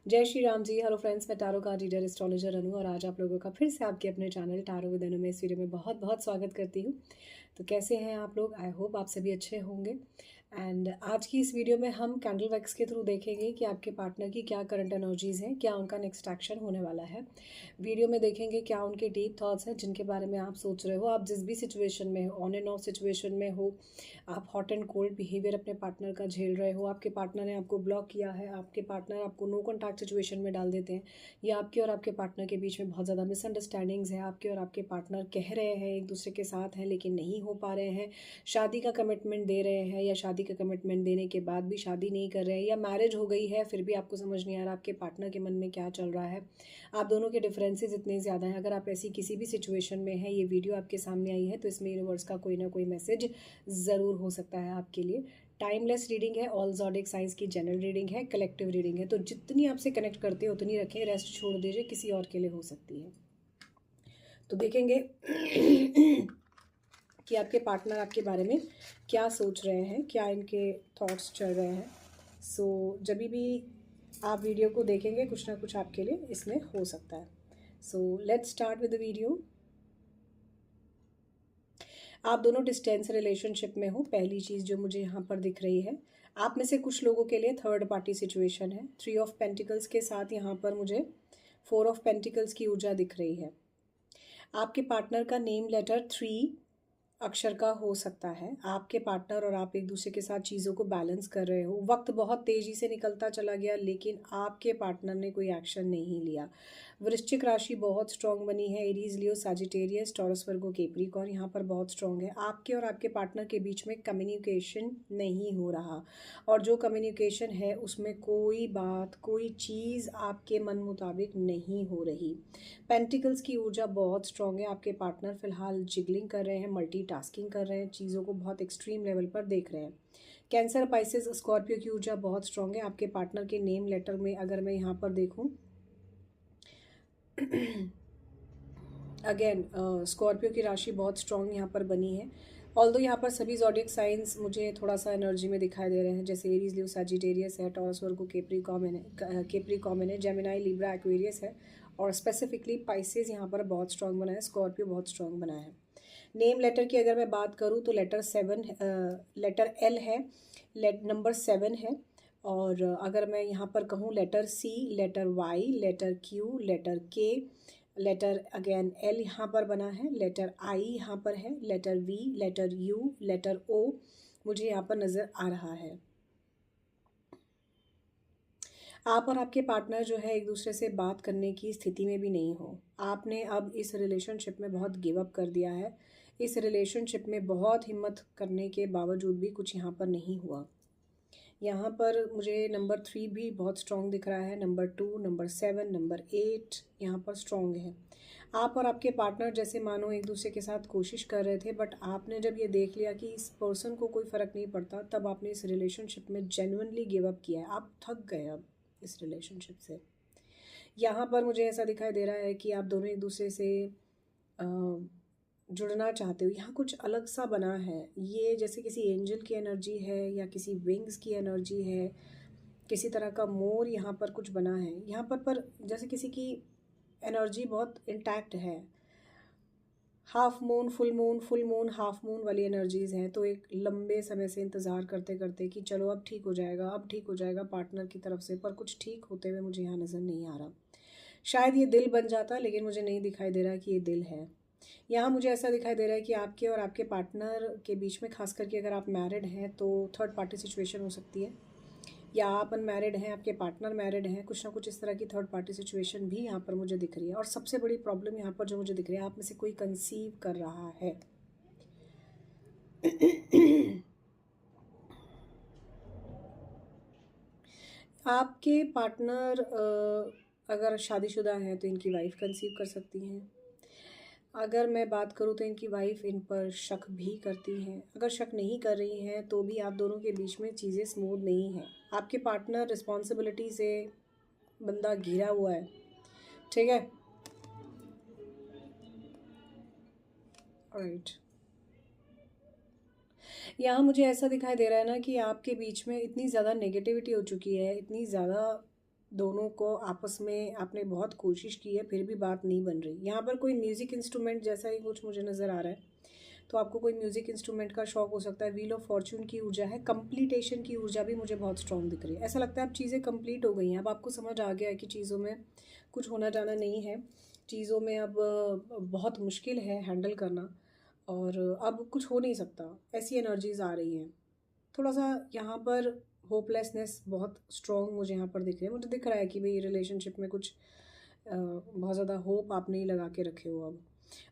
जय Shri Ram ji. Hello friends, मैं tarot का रीडर एस्ट्रोलॉजर अनु और आज आप लोगों का फिर से आपके अपने चैनल टारो विद अनु में इस वीडियो में बहुत बहुत स्वागत करती हूँ। तो कैसे हैं आप लोग? आई होप आप सभी अच्छे होंगे। एंड आज की इस वीडियो में हम कैंडल वैक्स के थ्रू देखेंगे कि आपके पार्टनर की क्या करंट एनर्जीज़ हैं, क्या उनका नेक्स्ट एक्शन होने वाला है। वीडियो में देखेंगे क्या उनके डीप थॉट्स हैं जिनके बारे में आप सोच रहे हो। आप जिस भी सिचुएशन में हो, ऑन एंड ऑफ सिचुएशन में हो, आप हॉट एंड कोल्ड बिहेवियर अपने पार्टनर का झेल रहे हो, आपके पार्टनर ने आपको ब्लॉक किया है, आपके पार्टनर आपको नो कॉन्टैक्ट सिचुएशन में डाल देते हैं, या आपके और आपके पार्टनर के बीच में बहुत ज़्यादा मिसअंडरस्टैंडिंग्स है, आपके और आपके पार्टनर कह रहे हैं एक दूसरे के साथ हैं लेकिन नहीं हो पा रहे हैं, शादी का कमिटमेंट दे रहे हैं या शादी का कमिटमेंट देने के बाद भी शादी नहीं कर रहे हैं, या मैरिज हो गई है फिर भी आपको समझ नहीं आ रहा आपके पार्टनर के मन में क्या चल रहा है, आप दोनों के डिफरेंसेस इतने ज़्यादा हैं। अगर आप ऐसी किसी भी सिचुएशन में हैं, ये वीडियो आपके सामने आई है तो इसमें यूनिवर्स का कोई ना कोई मैसेज ज़रूर हो सकता है आपके लिए। टाइमलेस रीडिंग है, ऑल ज़ोडिक साइंस की जनरल रीडिंग है, कलेक्टिव रीडिंग है, तो जितनी आपसे कनेक्ट करते हो उतनी रखें, रेस्ट छोड़ दीजिए, किसी और के लिए हो सकती है। तो देखेंगे कि आपके पार्टनर आपके बारे में क्या सोच रहे हैं, क्या इनके थॉट्स चल रहे हैं। जब भी आप वीडियो को देखेंगे कुछ ना कुछ आपके लिए इसमें हो सकता है। Let's start with the video. आप दोनों डिस्टेंस रिलेशनशिप में हो, पहली चीज़ जो मुझे यहाँ पर दिख रही है। आप में से कुछ लोगों के लिए थर्ड पार्टी सिचुएशन है। 3 ऑफ पेंटिकल्स के साथ यहाँ पर मुझे 4 ऑफ पेंटिकल्स की ऊर्जा दिख रही है। आपके पार्टनर का नेम लेटर 3 अक्षर का हो सकता है। आपके पार्टनर और आप एक दूसरे के साथ चीज़ों को बैलेंस कर रहे हो। वक्त बहुत तेज़ी से निकलता चला गया लेकिन आपके पार्टनर ने कोई एक्शन नहीं लिया। वृश्चिक राशि बहुत स्ट्रांग बनी है। एरीज, लियो, सजिटेरियस, टॉरस, वर्गो, कैप्रिकॉर्न यहाँ पर बहुत स्ट्रांग है। आपके और आपके पार्टनर के बीच में कम्युनिकेशन नहीं हो रहा, और जो कम्युनिकेशन है उसमें कोई बात, कोई चीज़ आपके मन मुताबिक नहीं हो रही। पेंटिकल्स की ऊर्जा बहुत स्ट्रांग है। आपके पार्टनर फिलहाल जिगलिंग कर रहे हैं, मल्टीटास्किंग कर रहे हैं, चीज़ों को बहुत एक्सट्रीम लेवल पर देख रहे हैं। कैंसर, पाइसेस, स्कॉर्पियो की ऊर्जा बहुत स्ट्रांग है। आपके पार्टनर के नेम लेटर में अगर मैं यहाँ पर देखूँ अगेन स्कॉर्पियो की राशि बहुत स्ट्रांग यहाँ पर बनी है। ऑल्दो यहाँ पर सभी ज़ोडिक साइंस मुझे थोड़ा सा एनर्जी में दिखाई दे रहे हैं, जैसे एरीज, लियो, सजिटेरियस है, टॉरस, वर्गो, कैप्रिकॉर्न है, जेमिनाई, लिब्रा, एक्वेरियस है, और स्पेसिफिकली पाइसेस यहाँ पर बहुत स्ट्रांग बना है, स्कॉर्पियो बहुत स्ट्रांग बना है। नेम लेटर की अगर मैं बात करूँ तो लेटर एल है, नंबर 7 है, और अगर मैं यहाँ पर कहूँ letter C, letter Y, letter Q, letter K, letter again L यहाँ पर बना है, लेटर आई यहाँ पर है, letter V, letter U, letter O मुझे यहाँ पर नज़र आ रहा है। आप और आपके पार्टनर जो है एक दूसरे से बात करने की स्थिति में भी नहीं हो। आपने अब इस रिलेशनशिप में बहुत गिव अप कर दिया है। इस रिलेशनशिप में बहुत हिम्मत करने के बावजूद भी कुछ यहाँ पर नहीं हुआ। यहाँ पर मुझे नंबर 3 भी बहुत स्ट्रॉन्ग दिख रहा है, नंबर 2, नंबर 7, नंबर 8 यहाँ पर स्ट्रॉन्ग है। आप और आपके पार्टनर जैसे मानो एक दूसरे के साथ कोशिश कर रहे थे, बट आपने जब ये देख लिया कि इस पर्सन को कोई फ़र्क नहीं पड़ता, तब आपने इस रिलेशनशिप में जेन्युइनली गिव अप किया है। आप थक गए अब इस रिलेशनशिप से। यहाँ पर मुझे ऐसा दिखाई दे रहा है कि आप दोनों एक दूसरे से जुड़ना चाहते हो। यहाँ कुछ अलग सा बना है, ये जैसे किसी एंजल की एनर्जी है या किसी विंग्स की एनर्जी है, किसी तरह का मोर यहाँ पर कुछ बना है। यहाँ पर जैसे किसी की एनर्जी बहुत इंटैक्ट है। Half moon, full moon, full moon, half moon वाली एनर्जीज़ हैं, तो एक लंबे समय से इंतज़ार करते करते कि चलो अब ठीक हो जाएगा, अब ठीक हो जाएगा पार्टनर की तरफ से, पर कुछ ठीक होते हुए मुझे यहाँ नज़र नहीं आ रहा। शायद ये दिल बन जाता, लेकिन मुझे नहीं दिखाई दे रहा कि ये दिल है। यहाँ मुझे ऐसा दिखाई दे रहा है कि आपके और आपके पार्टनर के बीच में, खास करके अगर आप मैरिड हैं तो थर्ड पार्टी सिचुएशन हो सकती है, या आप अनमैरिड हैं, आपके पार्टनर मैरिड हैं, कुछ ना कुछ इस तरह की थर्ड पार्टी सिचुएशन भी यहाँ पर मुझे दिख रही है। और सबसे बड़ी प्रॉब्लम यहाँ पर जो मुझे दिख रही है, आप में से कोई कंसीव कर रहा है। आपके पार्टनर अगर शादीशुदा हैं तो इनकी वाइफ कंसीव कर सकती हैं। अगर मैं बात करूँ तो इनकी वाइफ इन पर शक भी करती हैं। अगर शक नहीं कर रही हैं तो भी आप दोनों के बीच में चीज़ें स्मूथ नहीं हैं। आपके पार्टनर रिस्पॉन्सिबिलिटी से बंदा घिरा हुआ है, ठीक है। राइट, यहाँ मुझे ऐसा दिखाई दे रहा है ना कि आपके बीच में इतनी ज़्यादा नेगेटिविटी हो चुकी है, इतनी ज़्यादा दोनों को आपस में आपने बहुत कोशिश की है, फिर भी बात नहीं बन रही। यहाँ पर कोई म्यूज़िक इंस्ट्रूमेंट जैसा ही कुछ मुझे नज़र आ रहा है, तो आपको कोई म्यूज़िक इंस्ट्रूमेंट का शौक हो सकता है। व्हील ऑफ फॉर्च्यून की ऊर्जा है, कंप्लीटेशन की ऊर्जा भी मुझे बहुत स्ट्रॉन्ग दिख रही है। ऐसा लगता है अब चीज़ें कंप्लीट हो गई हैं, अब आपको समझ आ गया है कि चीज़ों में कुछ होना जाना नहीं है, चीज़ों में अब बहुत मुश्किल है हैंडल करना, और अब कुछ हो नहीं सकता, ऐसी एनर्जीज़ आ रही हैं। थोड़ा सा यहाँ पर होपलेसनेस बहुत स्ट्रॉन्ग मुझे यहाँ पर दिख रही है। मुझे दिख रहा है कि भाई रिलेशनशिप में कुछ बहुत ज़्यादा होप आप नहीं लगा के रखे हो अब,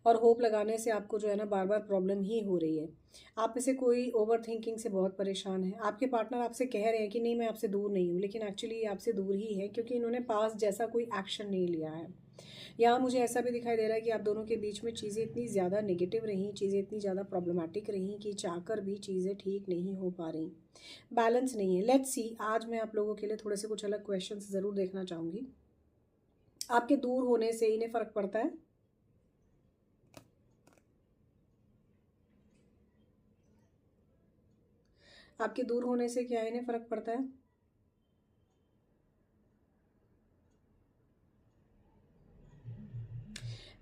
और होप लगाने से आपको जो है ना बार बार प्रॉब्लम ही हो रही है। आप में से कोई ओवर थिंकिंग से बहुत परेशान है। आपके पार्टनर आपसे कह रहे हैं कि नहीं मैं आपसे दूर नहीं हूँ, लेकिन एक्चुअली आपसे दूर ही है, क्योंकि इन्होंने पास जैसा कोई एक्शन नहीं लिया है। यहाँ मुझे ऐसा भी दिखाई दे रहा है कि आप दोनों के बीच में चीज़ें इतनी ज़्यादा नेगेटिव रहीं, चीज़ें इतनी ज़्यादा प्रॉब्लमेटिक रहीं कि चाहकर भी चीज़ें ठीक नहीं हो पा रही, बैलेंस नहीं है। लेट्स सी, आज मैं आप लोगों के लिए थोड़े से कुछ अलग क्वेश्चंस ज़रूर देखना चाहूँगी। आपके दूर होने से इन्हें फ़र्क पड़ता है? आपके दूर होने से क्या इन्हें फ़र्क पड़ता है?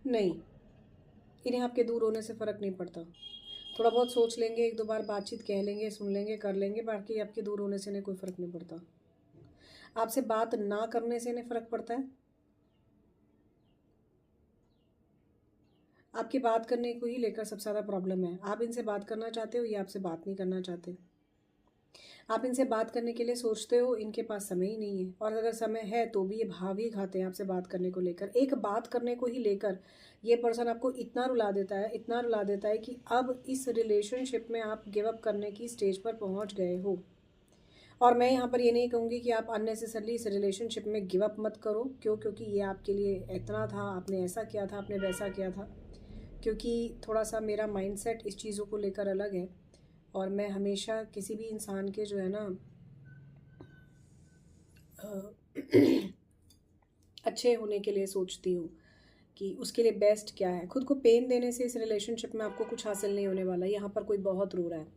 नहीं, इन्हें आपके दूर होने से फ़र्क नहीं पड़ता। थोड़ा बहुत सोच लेंगे, एक दो बार बातचीत कह लेंगे, सुन लेंगे, कर लेंगे, बाकी आपके दूर होने से इन्हें कोई फ़र्क नहीं पड़ता। आपसे बात ना करने से इन्हें फ़र्क पड़ता है? आपकी बात करने को ही लेकर सबसे ज़्यादा प्रॉब्लम है। आप इनसे बात करना चाहते हो, ये आपसे बात नहीं करना चाहते। आप इनसे बात करने के लिए सोचते हो, इनके पास समय ही नहीं है, और अगर समय है तो भी ये भाव ही खाते हैं आपसे बात करने को लेकर। एक बात करने को ही लेकर ये पर्सन आपको इतना रुला देता है, इतना रुला देता है कि अब इस रिलेशनशिप में आप गिव अप करने की स्टेज पर पहुंच गए हो। और मैं यहाँ पर ये नहीं कहूँगी कि आप अननेसेसरली इस रिलेशनशिप में गिव अप मत करो। क्यों? क्योंकि ये आपके लिए इतना था, आपने ऐसा किया था, आपने वैसा किया था। क्योंकि थोड़ा सा मेरा माइंडसेट इस चीज़ों को लेकर अलग है, और मैं हमेशा किसी भी इंसान के जो है ना अच्छे होने के लिए सोचती हूँ कि उसके लिए बेस्ट क्या है। खुद को पेन देने से इस रिलेशनशिप में आपको कुछ हासिल नहीं होने वाला। यहाँ पर कोई बहुत रो रहा है,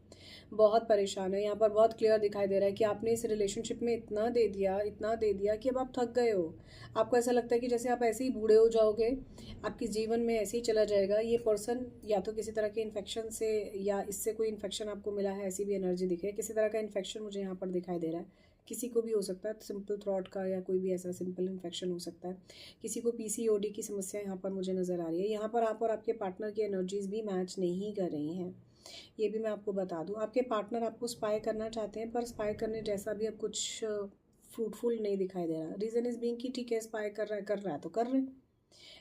बहुत परेशान है। यहाँ पर बहुत क्लियर दिखाई दे रहा है कि आपने इस रिलेशनशिप में इतना दे दिया, इतना दे दिया कि अब आप थक गए हो। आपको ऐसा लगता है कि जैसे आप ऐसे ही बूढ़े हो जाओगे, आपके जीवन में ऐसे ही चला जाएगा। ये पर्सन या तो किसी तरह के इन्फेक्शन से, या इससे कोई इन्फेक्शन आपको मिला है, ऐसी भी एनर्जी दिख रही है। किसी तरह का इन्फेक्शन मुझे यहाँ पर दिखाई दे रहा है। किसी को भी हो सकता है, सिंपल थ्रॉट का या कोई भी ऐसा सिंपल इन्फेक्शन हो सकता है। किसी को पीसीओडी की समस्या यहाँ पर मुझे नज़र आ रही है। यहाँ पर आप और आपके पार्टनर की एनर्जीज भी मैच नहीं कर रही हैं, ये भी मैं आपको बता दूं। आपके पार्टनर आपको स्पाई करना चाहते हैं, पर स्पाई करने जैसा भी अब कुछ फ्रूटफुल नहीं दिखाई दे रहा। रीज़न इज़ बीइंग कि ठीक है, स्पाई कर रहा है तो कर रहे हैं।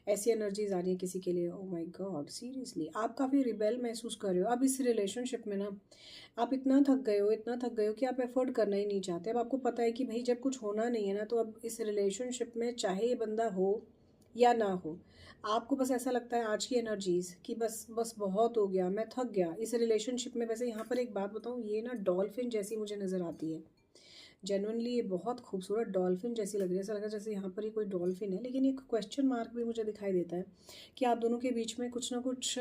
ऐसी एनर्जीज आ रही है किसी के लिए। ओ माय गॉड, सीरियसली आप काफ़ी रिबेल महसूस कर रहे हो अब इस रिलेशनशिप में ना। आप इतना थक गए हो, इतना थक गए हो कि आप एफर्ट करना ही नहीं चाहते। अब आपको पता है कि भाई जब कुछ होना नहीं है ना, तो अब इस रिलेशनशिप में चाहे ये बंदा हो या ना हो, आपको बस ऐसा लगता है आज की एनर्जीज कि बस बस बहुत हो गया, मैं थक गया इस रिलेशनशिप में। वैसे यहाँ पर एक बात बताऊँ, ये ना डॉल्फिन जैसी मुझे नज़र आती है। जेनुइनली ये बहुत खूबसूरत डॉल्फिन जैसी लग रही है। ऐसा लग रहा है जैसे यहाँ पर ही कोई डॉल्फिन है, लेकिन एक क्वेश्चन मार्क भी मुझे दिखाई देता है कि आप दोनों के बीच में कुछ ना कुछ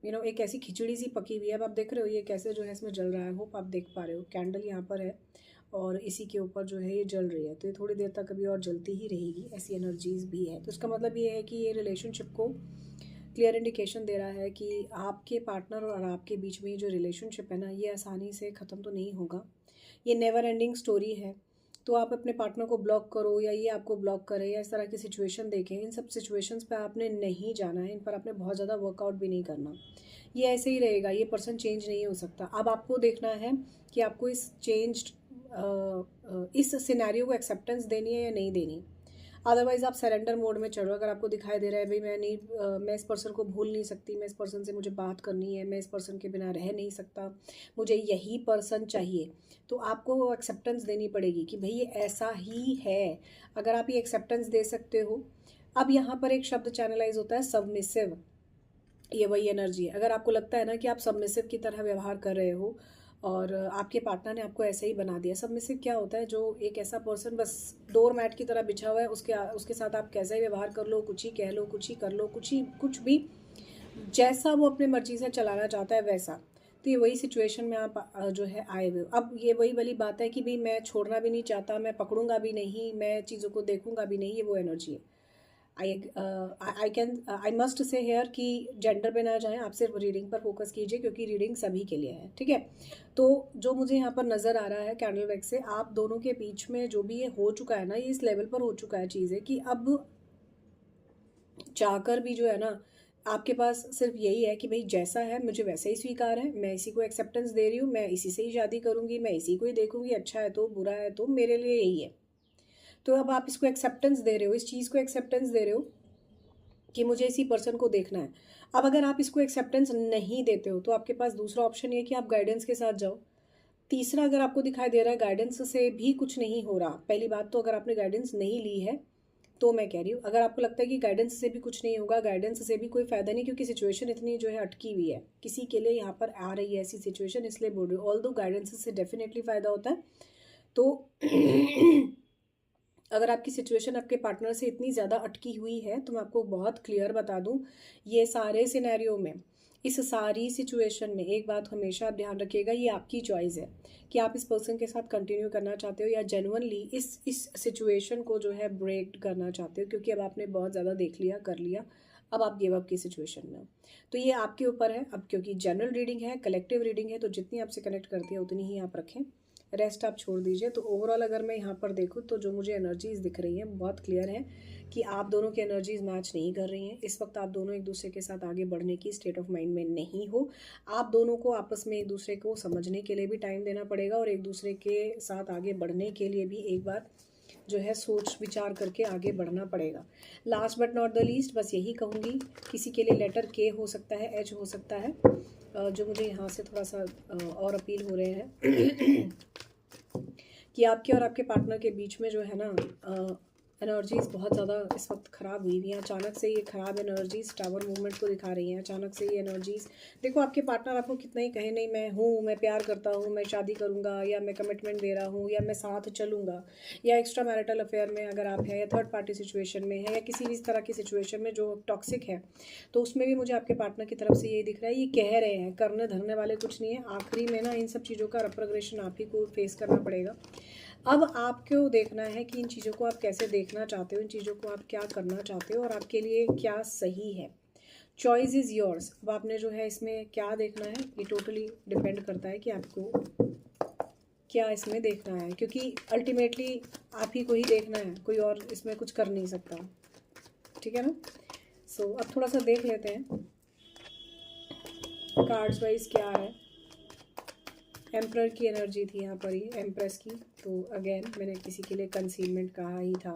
एक ऐसी खिचड़ी सी पकी हुई है। अब आप देख रहे हो ये कैसे जो है इसमें जल रहा है। होप आप देख पा रहे हो, कैंडल यहाँ पर है और इसी के ऊपर जो है ये जल रही है, तो ये थोड़ी देर तक अभी और जलती ही रहेगी। ऐसी एनर्जीज भी है, तो इसका मतलब ये है कि ये रिलेशनशिप को क्लियर इंडिकेशन दे रहा है कि आपके पार्टनर और आपके बीच में जो रिलेशनशिप है ना, ये आसानी से ख़त्म तो नहीं होगा। ये नेवर एंडिंग स्टोरी है। तो आप अपने पार्टनर को ब्लॉक करो या ये आपको ब्लॉक करे या इस तरह की सिचुएशन देखें, इन सब सिचुएशंस पे आपने नहीं जाना है, इन पर आपने बहुत ज़्यादा वर्कआउट भी नहीं करना। ये ऐसे ही रहेगा, ये पर्सन चेंज नहीं हो सकता। अब आपको देखना है कि आपको इस सिनेरियो को एक्सेप्टेंस देनी है या नहीं देनी। अदरवाइज़ आप सरेंडर मोड में चलो। अगर आपको दिखाई दे रहा है भाई मैं इस पर्सन को भूल नहीं सकती, मैं इस पर्सन से मुझे बात करनी है, मैं इस पर्सन के बिना रह नहीं सकता, मुझे यही पर्सन चाहिए, तो आपको वो एक्सेप्टेंस देनी पड़ेगी कि भाई ये ऐसा ही है। अगर आप ये एक्सेप्टेंस दे सकते हो। अब यहाँ पर एक शब्द चैनलाइज होता है, सबमिसिव। ये वही एनर्जी है। अगर आपको लगता है ना कि आप सबमिसिव की तरह व्यवहार कर रहे हो और आपके पार्टनर ने आपको ऐसे ही बना दिया। सबमिसिव क्या होता है? जो एक ऐसा पर्सन बस डोर मैट की तरह बिछा हुआ है, उसके साथ आप कैसा ही व्यवहार कर लो, कुछ ही कह लो, कुछ ही कर लो, कुछ भी जैसा वो अपने मर्जी से चलाना चाहता है वैसा। तो ये वही सिचुएशन में आप जो है आए हुए हो। अब ये वही वाली बात है कि भाई मैं छोड़ना भी नहीं चाहता, मैं पकड़ूंगा भी नहीं, मैं चीज़ों को देखूंगा भी नहीं, ये वो एनर्जी है। आई मस्ट से हेयर कि जेंडर पे ना जाएं, आप सिर्फ रीडिंग पर फोकस कीजिए क्योंकि रीडिंग सभी के लिए है, ठीक है। तो जो मुझे यहाँ पर नज़र आ रहा है कैंडल वैक्स से, आप दोनों के बीच में जो भी ये हो चुका है ना, ये इस लेवल पर हो चुका है चीज़ें कि अब चाहकर भी जो है ना, आपके पास सिर्फ यही है कि भाई जैसा है मुझे वैसा ही स्वीकार है, मैं इसी को एक्सेप्टेंस दे रही हूँ, मैं इसी से ही शादी करूँगी, मैं इसी को ही देखूँगी, अच्छा है तो बुरा है तो मेरे लिए यही है। तो अब आप इसको एक्सेप्टेंस दे रहे हो, इस चीज़ को एक्सेप्टेंस दे रहे हो कि मुझे इसी पर्सन को देखना है। अब अगर आप इसको एक्सेप्टेंस नहीं देते हो तो आपके पास दूसरा ऑप्शन ये है कि आप गाइडेंस के साथ जाओ। तीसरा, अगर आपको दिखाई दे रहा है गाइडेंस से भी कुछ नहीं हो रहा, पहली बात तो अगर आपने गाइडेंस नहीं ली है तो मैं कह रही हूँ, अगर आपको लगता है कि गाइडेंस से भी कुछ नहीं होगा, गाइडेंस से भी कोई फ़ायदा नहीं, क्योंकि सिचुएशन इतनी जो है अटकी हुई है, किसी के लिए यहाँ पर आ रही है ऐसी सिचुएशन, इसलिए बोल रही हूँ। ऑल दो गाइडेंस से डेफिनेटली फ़ायदा होता है। तो अगर आपकी सिचुएशन आपके पार्टनर से इतनी ज़्यादा अटकी हुई है तो मैं आपको बहुत क्लियर बता दूं, ये सारे सिनेरियो में, इस सारी सिचुएशन में एक बात हमेशा आप ध्यान रखिएगा, ये आपकी चॉइस है कि आप इस पर्सन के साथ कंटिन्यू करना चाहते हो या जेन्युइनली इस सिचुएशन को जो है ब्रेक करना चाहते हो, क्योंकि अब आपने बहुत ज़्यादा देख लिया, कर लिया, अब आप गिव अप की सिचुएशन में हो। तो ये आपके ऊपर है अब, क्योंकि जनरल रीडिंग है, कलेक्टिव रीडिंग है, तो जितनी आपसे कनेक्ट करती है उतनी ही आप रखें, रेस्ट आप छोड़ दीजिए। तो ओवरऑल अगर मैं यहाँ पर देखूँ तो जो मुझे एनर्जीज दिख रही हैं बहुत क्लियर है कि आप दोनों की एनर्जीज मैच नहीं कर रही हैं। इस वक्त आप दोनों एक दूसरे के साथ आगे बढ़ने की स्टेट ऑफ माइंड में नहीं हो। आप दोनों को आपस में एक दूसरे को समझने के लिए भी टाइम देना पड़ेगा और एक दूसरे के साथ आगे बढ़ने के लिए भी एक बार जो है सोच विचार करके आगे बढ़ना पड़ेगा। Last but not the least बस यही कहूँगी, किसी के लिए लेटर के हो सकता है, एच हो सकता है, जो मुझे यहाँ से थोड़ा सा और अपील हो रहे हैं कि आपके और आपके पार्टनर के बीच में जो है ना एनर्जीज़ बहुत ज़्यादा इस वक्त ख़राब हुई हुई हैं। अचानक से ये ख़राब एनर्जीज़ टावर मूवमेंट को दिखा रही हैं। अचानक से ये एनर्जीज़ देखो, आपके पार्टनर आपको कितना ही कहे नहीं मैं हूँ, मैं प्यार करता हूँ, मैं शादी करूँगा, या मैं कमिटमेंट दे रहा हूँ, या मैं साथ चलूँगा, या एक्स्ट्रा मैरिटल अफेयर में अगर आप है, या थर्ड पार्टी सिचुएशन में है, या किसी भी तरह की सिचुएशन में जो टॉक्सिक है, तो उसमें भी मुझे आपके पार्टनर की तरफ से यही दिख रहा है, ये कह रहे हैं, करने धरने वाले कुछ नहीं है। आखिरी में ना इन सब चीज़ों का रिप्रोग्रेशन आप ही को फेस करना पड़ेगा। अब आपको देखना है कि इन चीज़ों को आप कैसे देखना चाहते हो, इन चीज़ों को आप क्या करना चाहते हो और आपके लिए क्या सही है। Choice is yours. अब आपने जो है इसमें क्या देखना है, ये टोटली डिपेंड करता है कि आपको क्या इसमें देखना है, क्योंकि अल्टीमेटली आप ही को ही देखना है, कोई और इसमें कुछ कर नहीं सकता, ठीक है ना। सो अब थोड़ा सा देख लेते हैं कार्ड्स वाइज क्या है। एम्प्रर की एनर्जी थी यहाँ पर, ये एम्प्रेस की, तो अगेन मैंने किसी के लिए कंसीलमेंट कहा ही था।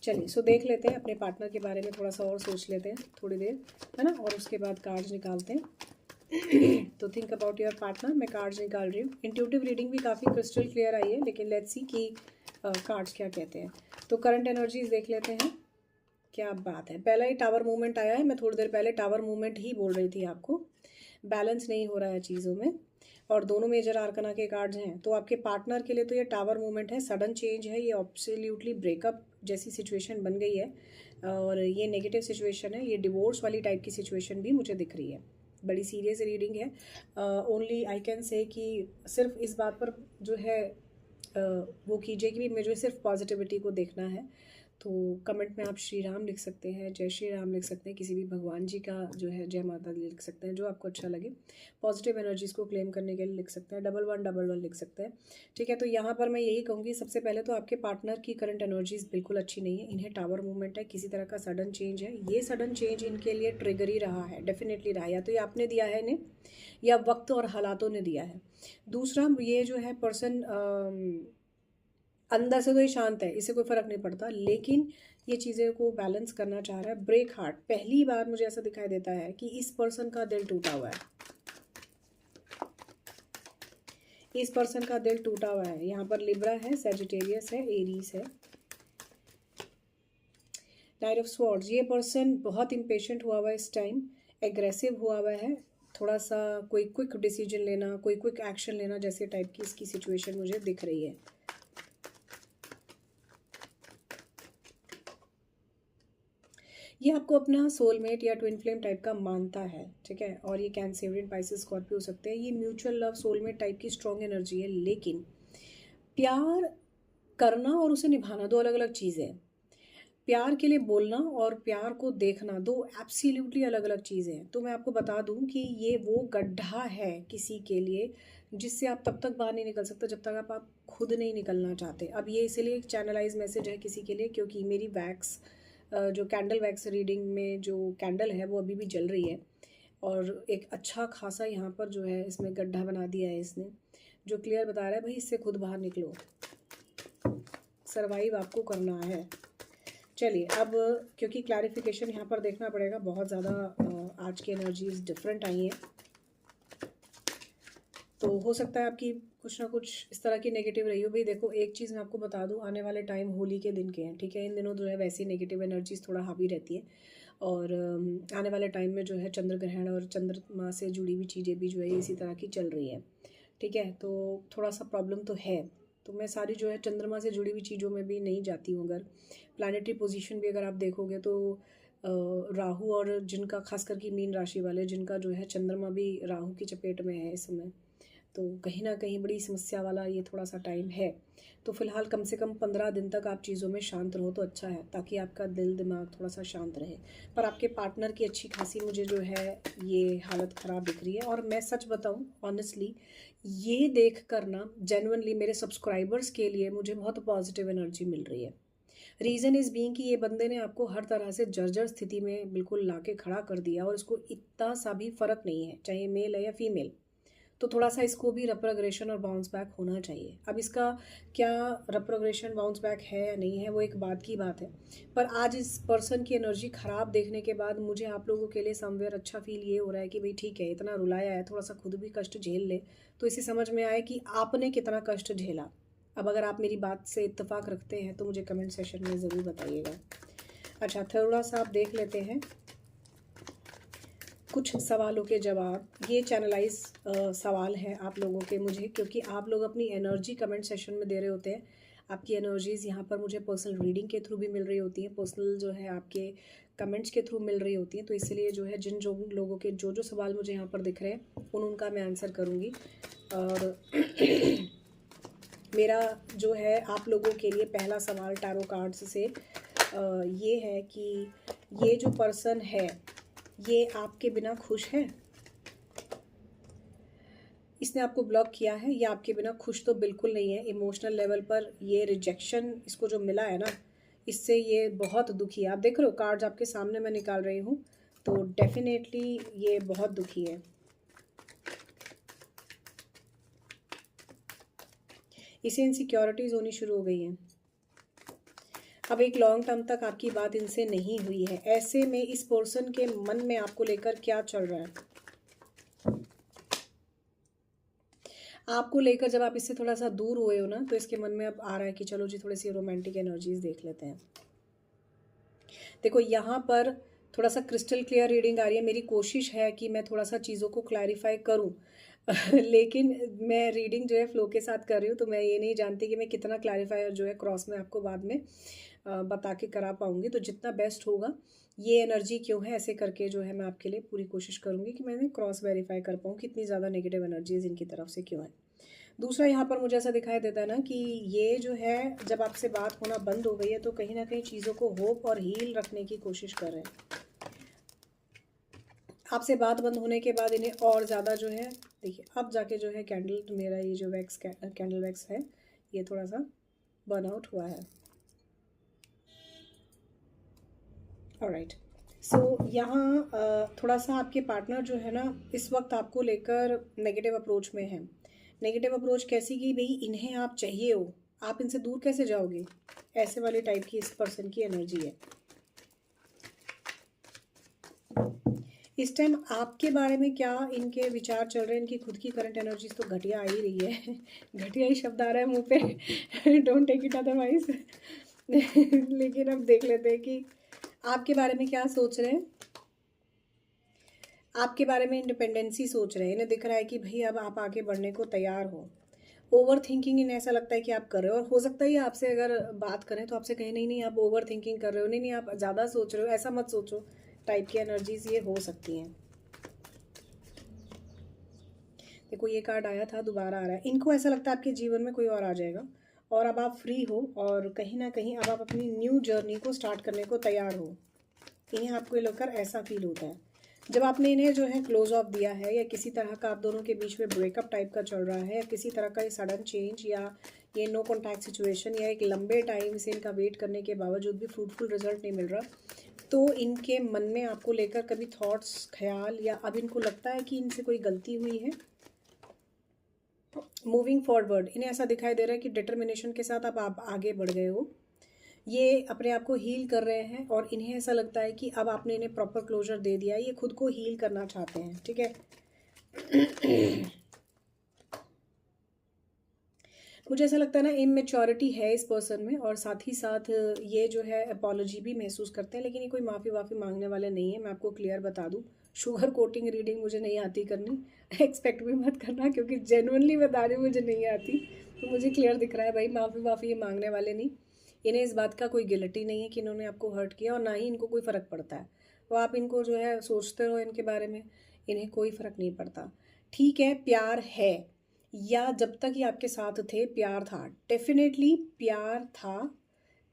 चलिए सो देख लेते हैं अपने पार्टनर के बारे में, थोड़ा सा और सोच लेते हैं थोड़ी देर, है ना, और उसके बाद कार्ड्स निकालते हैं। तो थिंक अबाउट योर पार्टनर। मैं कार्ड्स निकाल रही हूँ। इंट्यूटिव रीडिंग भी काफ़ी क्रिस्टल क्लियर आई है, लेकिन लेट्स सी कि कार्ड्स क्या कहते हैं। तो करंट एनर्जीज देख लेते हैं। क्या बात है, पहला ही टावर मूवमेंट आया है। मैं थोड़ी देर पहले टावर मूवमेंट ही बोल रही थी आपको, बैलेंस नहीं हो रहा है चीज़ों में, और दोनों मेजर आर्कना के कार्ड्स हैं। तो आपके पार्टनर के लिए तो ये टावर मूवमेंट है, सडन चेंज है, ये एब्सोल्युटली ब्रेकअप जैसी सिचुएशन बन गई है, और ये नेगेटिव सिचुएशन है, ये डिवोर्स वाली टाइप की सिचुएशन भी मुझे दिख रही है। बड़ी सीरियस रीडिंग है। ओनली आई कैन से कि सिर्फ इस बात पर जो है वो कीजिए कि मुझे सिर्फ पॉजिटिविटी को देखना है। तो कमेंट में आप श्री राम लिख सकते हैं, जय श्री राम लिख सकते हैं, किसी भी भगवान जी का जो है जय माता दी लिख सकते हैं, जो आपको अच्छा लगे। पॉजिटिव एनर्जीज़ को क्लेम करने के लिए लिख सकते हैं, 1111 लिख सकते हैं, ठीक है। तो यहाँ पर मैं यही कहूँगी, सबसे पहले तो आपके पार्टनर की करंट एनर्जीज़ बिल्कुल अच्छी नहीं है, इन्हें टावर मूवमेंट है, किसी तरह का सडन चेंज है। ये सडन चेंज इनके लिए ट्रिगर ही रहा है, डेफिनेटली रहा, या तो ये आपने दिया है इन्हें या वक्त और हालातों ने दिया है। दूसरा, ये जो है पर्सन अंदर से तो ये शांत है, इसे कोई फ़र्क नहीं पड़ता, लेकिन ये चीज़ें को बैलेंस करना चाह रहा है। ब्रेक हार्ट, पहली बार मुझे ऐसा दिखाई देता है कि इस पर्सन का दिल टूटा हुआ है, इस पर्सन का दिल टूटा हुआ है। यहाँ पर लिब्रा है, सैजिटेरियस है, एरीज है, नाइट ऑफ स्वॉर्ड्स। ये पर्सन बहुत इम्पेशेंट हुआ हुआ है इस टाइम, एग्रेसिव हुआ हुआ है, थोड़ा सा कोई क्विक डिसीजन लेना, कोई क्विक एक्शन लेना जैसे टाइप की इसकी सिचुएशन मुझे दिख रही है। ये आपको अपना सोलमेट या ट्विन फ्लेम टाइप का मानता है, ठीक है। और ये कैंसेरियन, पाइसेस, स्कॉर्पियो हो सकते हैं। ये म्यूचुअल लव, सोलमेट टाइप की स्ट्रॉन्ग एनर्जी है। लेकिन प्यार करना और उसे निभाना दो अलग अलग चीज़ें हैं। प्यार के लिए बोलना और प्यार को देखना दो एब्सोल्युटली अलग अलग चीज़ें हैं। तो मैं आपको बता दूं कि ये वो गड्ढा है किसी के लिए जिससे आप तब तक बाहर नहीं निकल सकते जब तक आप खुद नहीं निकलना चाहते। अब ये इसीलिए एक चैनलाइज मैसेज है किसी के लिए, क्योंकि मेरी वैक्स जो कैंडल वैक्स रीडिंग में जो कैंडल है वो अभी भी जल रही है, और एक अच्छा खासा यहाँ पर जो है इसमें गड्ढा बना दिया है इसने, जो क्लियर बता रहा है भाई इससे खुद बाहर निकलो, सरवाइव आपको करना है। चलिए अब, क्योंकि क्लैरिफिकेशन यहाँ पर देखना पड़ेगा, बहुत ज़्यादा आज की एनर्जीज डिफरेंट आई हैं, तो हो सकता है आपकी कुछ ना कुछ इस तरह की नेगेटिव रही हो। भाई देखो, एक चीज़ मैं आपको बता दूं, आने वाले टाइम होली के दिन के हैं, ठीक है। इन दिनों जो है वैसी नेगेटिव एनर्जीज थोड़ा हावी रहती है, और आने वाले टाइम में जो है चंद्र ग्रहण और चंद्रमा से जुड़ी हुई चीज़ें भी जो है इसी तरह की चल रही है, ठीक है। तो थोड़ा सा प्रॉब्लम तो है। तो मैं सारी जो है चंद्रमा से जुड़ी हुई चीज़ों में भी नहीं जाती हूँ। अगर प्लानिटरी पोजीशन भी अगर आप देखोगे तो राहु, और जिनका खास करके मीन राशि वाले, जिनका जो है चंद्रमा भी राहु की चपेट में है इस समय, तो कहीं ना कहीं बड़ी समस्या वाला ये थोड़ा सा टाइम है। तो फिलहाल कम से कम 15 दिन तक आप चीज़ों में शांत रहो तो अच्छा है, ताकि आपका दिल दिमाग थोड़ा सा शांत रहे। पर आपके पार्टनर की अच्छी खासी मुझे जो है ये हालत ख़राब दिख रही है। और मैं सच बताऊं ऑनेस्टली, ये देख कर ना जेन्युइनली मेरे सब्सक्राइबर्स के लिए मुझे बहुत पॉजिटिव एनर्जी मिल रही है। रीज़न इज़ बीइंग कि ये बंदे ने आपको हर तरह से जर्जर स्थिति में बिल्कुल लाके खड़ा कर दिया, और इसको इतना सा भी फ़र्क नहीं है चाहे मेल है या फीमेल। तो थोड़ा सा इसको भी रेट्रोग्रेशन और बाउंस बैक होना चाहिए। अब इसका क्या रेट्रोग्रेशन बाउंस बैक है या नहीं है वो एक बात की बात है, पर आज इस पर्सन की एनर्जी ख़राब देखने के बाद मुझे आप लोगों के लिए समवेयर अच्छा फील ये हो रहा है कि भाई ठीक है, इतना रुलाया है, थोड़ा सा खुद भी कष्ट झेल ले, तो इसे समझ में आए कि आपने कितना कष्ट झेला। अब अगर आप मेरी बात से इत्तेफाक रखते हैं तो मुझे कमेंट सेशन में ज़रूर बताइएगा। अच्छा, थोड़ा सा आप देख लेते हैं कुछ सवालों के जवाब। ये चैनलाइज सवाल है आप लोगों के मुझे, क्योंकि आप लोग अपनी एनर्जी कमेंट सेशन में दे रहे होते हैं। आपकी एनर्जीज़ यहाँ पर मुझे पर्सनल रीडिंग के थ्रू भी मिल रही होती हैं, पर्सनल जो है आपके कमेंट्स के थ्रू मिल रही होती हैं। तो इसलिए जो है जिन जो लोगों के जो सवाल मुझे यहाँ पर दिख रहे हैं उनका मैं आंसर करूँगी। और मेरा जो है आप लोगों के लिए पहला सवाल टैरो कार्ड्स से ये है कि ये जो पर्सन है ये आपके बिना खुश है? इसने आपको ब्लॉक किया है या आपके बिना खुश तो बिल्कुल नहीं है। इमोशनल लेवल पर ये रिजेक्शन इसको जो मिला है ना, इससे ये बहुत दुखी है। आप देख रहे हो कार्ड्स आपके सामने मैं निकाल रही हूँ, तो डेफिनेटली ये बहुत दुखी है। इसे इनसिक्योरिटीज़ होनी शुरू हो गई हैं। अब एक लॉन्ग टर्म तक आपकी बात इनसे नहीं हुई है। ऐसे में इस पर्सन के मन में आपको लेकर क्या चल रहा है? आपको लेकर जब आप इससे थोड़ा सा दूर हुए हो ना, तो इसके मन में अब आ रहा है कि चलो जी थोड़ी सी रोमांटिक एनर्जीज देख लेते हैं। देखो यहाँ पर थोड़ा सा क्रिस्टल क्लियर रीडिंग आ रही है। मेरी कोशिश है कि मैं थोड़ा सा चीज़ों को क्लैरिफाई करूँ लेकिन मैं रीडिंग जो है फ्लो के साथ कर रही हूँ, तो मैं ये नहीं जानती कि मैं कितना क्लैरिफाई जो है क्रॉस में आपको बाद में बता के करा पाऊँगी। तो जितना बेस्ट होगा, ये एनर्जी क्यों है ऐसे करके जो है मैं आपके लिए पूरी कोशिश करूँगी कि मैंने क्रॉस वेरीफाई कर पाऊँ कितनी ज़्यादा नेगेटिव एनर्जीज इनकी तरफ से क्यों है। दूसरा यहाँ पर मुझे ऐसा दिखाई देता है ना कि ये जो है जब आपसे बात होना बंद हो गई है तो कहीं ना कहीं चीज़ों को होप और हील रखने की कोशिश कर रहे हैं। आपसे बात बंद होने के बाद इन्हें और ज़्यादा जो है, देखिए अब जाके जो है कैंडल, मेरा ये जो वैक्स कैंडल वैक्स है ये थोड़ा सा बर्न आउट हुआ है। ऑलराइट, सो यहाँ थोड़ा सा आपके पार्टनर जो है ना इस वक्त आपको लेकर नेगेटिव अप्रोच में है। नेगेटिव अप्रोच कैसी कि भाई इन्हें आप चाहिए हो, आप इनसे दूर कैसे जाओगे, ऐसे वाले टाइप की इस पर्सन की एनर्जी है। इस टाइम आपके बारे में क्या इनके विचार चल रहे हैं? इनकी खुद की करंट एनर्जीज तो घटिया आ ही रही है घटिया ही शब्द आ रहा है मुंह पे डोंट टेक इट अदरवाइज लेकिन अब देख लेते हैं कि आपके बारे में क्या सोच रहे हैं। आपके बारे में इंडिपेंडेंसी सोच रहे हैं। इन्हें दिख रहा है कि भाई अब आप आगे बढ़ने को तैयार हो, ओवर थिंकिंग इन्हें ऐसा लगता है कि आप कर रहे हो, और हो सकता है ये आपसे अगर बात करें तो आपसे कहें नहीं नहीं आप ओवर थिंकिंग कर रहे हो, नहीं नहीं आप ज़्यादा सोच रहे हो, ऐसा मत सोचो, टाइप की एनर्जीज ये हो सकती हैं। देखो ये कार्ड आया था, दोबारा आ रहा है। इनको ऐसा लगता है आपके जीवन में कोई और आ जाएगा और अब आप फ्री हो और कहीं ना कहीं अब आप अपनी न्यू जर्नी को स्टार्ट करने को तैयार हो। इन्हें आपको लेकर ऐसा फील होता है। जब आपने इन्हें जो है क्लोज ऑफ दिया है, या किसी तरह का आप दोनों के बीच में ब्रेकअप टाइप का चल रहा है, या किसी तरह का ये सडन चेंज, या ये नो कॉन्टैक्ट सिचुएशन, या एक लंबे टाइम से इनका वेट करने के बावजूद भी फ्रूटफुल रिजल्ट नहीं मिल रहा, तो इनके मन में आपको लेकर कभी थॉट्स, ख्याल, या अब इनको लगता है कि इनसे कोई गलती हुई है। मूविंग फॉरवर्ड, इन्हें ऐसा दिखाई दे रहा है कि डिटर्मिनेशन के साथ अब आप आगे बढ़ गए हो, ये अपने आप को हील कर रहे हैं, और इन्हें ऐसा लगता है कि अब आपने इन्हें प्रॉपर क्लोजर दे दिया है, ये खुद को हील करना चाहते हैं। ठीक है, मुझे ऐसा लगता है ना इमेच्योरिटी है इस पर्सन में, और साथ ही साथ ये जो है अपॉलॉजी भी महसूस करते हैं, लेकिन ये कोई माफ़ी वाफ़ी मांगने वाले नहीं है। मैं आपको क्लियर बता दूं, शुगर कोटिंग रीडिंग मुझे नहीं आती करनी, एक्सपेक्ट भी मत करना, क्योंकि जेनुअनली बता रही हूँ मुझे नहीं आती। तो मुझे क्लियर दिख रहा है भाई, माफ़ी वाफ़ी ये मांगने वाले नहीं। इन्हें इस बात का कोई गिल्टी नहीं है कि इन्होंने आपको हर्ट किया, और ना ही इनको कोई फ़र्क पड़ता है। तो आप इनको जो है सोचते रहो इनके बारे में, इन्हें कोई फ़र्क नहीं पड़ता। ठीक है, प्यार है, या जब तक ये आपके साथ थे प्यार था, डेफिनेटली प्यार था,